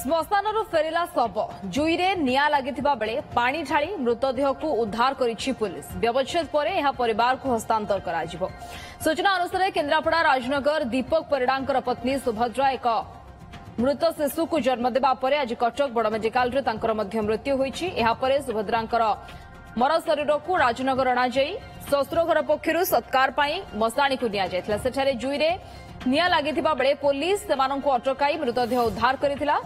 ଶ୍ମଶାନରୁ ଫେରିଲା ଶବ ଜୁଇରେ ନିଆଁ ଲାଗିଥିବା ବେଳେ ପାଣି ଢାଳି ମୃତଦେହକୁ ଉଦ୍ଧାର କରିଛି ପୁଲିସ। ବ୍ୟବଚ୍ଛେଦ ପରେ ଏହା ପରିବାରକୁ ହସ୍ତାନ୍ତର କରାଯିବ। ସୂଚନା ଅନୁସାରେ କେନ୍ଦ୍ରାପଡ଼ା ରାଜନଗର ଦୀପକ ପରିଡ଼ାଙ୍କର ପତ୍ନୀ ସୁଭଦ୍ରା ଏକ ମୃତ ଶିଶୁକୁ ଜନ୍ମ ଦେବା ପରେ ଆଜି କଟକ ବଡ଼ ମେଡିକାଲରେ ତାଙ୍କର ମଧ୍ୟ ମୃତ୍ୟୁ ହୋଇଛି। ଏହାପରେ ସୁଭଦ୍ରାଙ୍କର ମର ଶରୀରକୁ ରାଜନଗର ଅଣାଯାଇ ଶ୍ୱଶୁର ଘର ପକ୍ଷରୁ ସତ୍କାର ପାଇଁ ମଶାଣିକୁ ନିଆଯାଇଥିଲା। ସେଠାରେ ଜୁଇରେ ନିଆଁ ଲାଗିଥିବା ବେଳେ ପୁଲିସ ସେମାନଙ୍କୁ ଅଟକାଇ ମୃତଦେହ ଉଦ୍ଧାର କରିଥିଲା।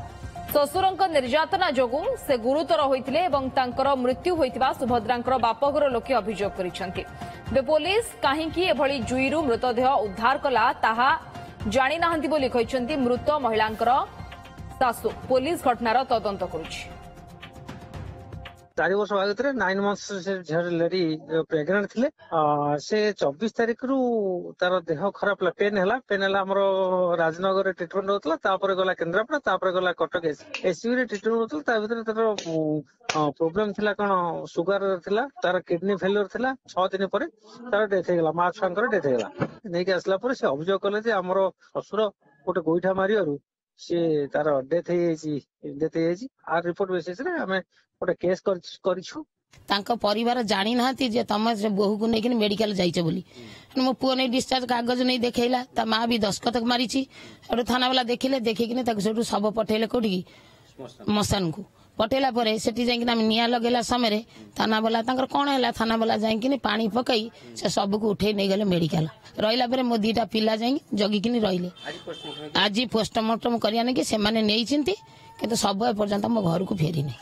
ଶ୍ୱଶୁରଙ୍କ ନିର୍ଯାତନା ଯୋଗୁଁ ସେ ଗୁରୁତର ହୋଇଥିଲେ ଏବଂ ତାଙ୍କର ମୃତ୍ୟୁ ହୋଇଥିବା ସୁଭଦ୍ରାଙ୍କର ବାପଘର ଲୋକେ ଅଭିଯୋଗ କରିଛନ୍ତି। ଏବେ ପୁଲିସ କାହିଁକି ଏଭଳି ଜୁଇରୁ ମୃତଦେହ ଉଦ୍ଧାର କଲା ତାହା ଜାଣିନାହାନ୍ତି ବୋଲି କହିଛନ୍ତି ମୃତ ମହିଳାଙ୍କର ଶାଶୁ। ପୁଲିସ ଘଟଣାର ତଦନ୍ତ କରୁଛି। 4 वर्ष भाग 9 months से लेडी प्रेग्नेंट थे से 24 तारीख रु तार देह खराब पेन है राजनगर ट्रिटमेंट होता गला केन्द्रापड़ा गला कटक एससीबी रे ट्रिटमेंट होता प्रोब्लेम थिला कौन सुगर थिला तार किडनी फेल्योर थिला 6 दिन पर तार डेथ हो गला माँ छुआ डेथ हो गला नहीं आसला से अभियोग कले आमर शशुर गोटे गोईठा मारियारू सी तार डेथ आर रिपोर्ट बेसिस रे हमें गोटे केस करिछु। तांको परिवार जानी नाहती जे तम से बहु को नहीं मेडिकल जाइछ बोली मो पुओ नहीं डिस्चार्ज कागज नहीं देखैला ता माँ भी दस्खत मारिछि थाना वाला देखिले देखिकिने ताको सेठू सब पठेले कोठी मसान को पठेला परे सेठी जाइकिना निया लगेला समय थाना वाला तांकर कोन हैला थाना वाला जाइकिनी पानी पकई से सब को उठे नहीं गले मेडिकल रहिला परे मो दीटा पिला जाई जगिकिनी रहिले आज पोस्टमार्टम करिया ने कि से माने नेई चिंती किंतु सब पर्यंत मो घर को फेरी नहीं।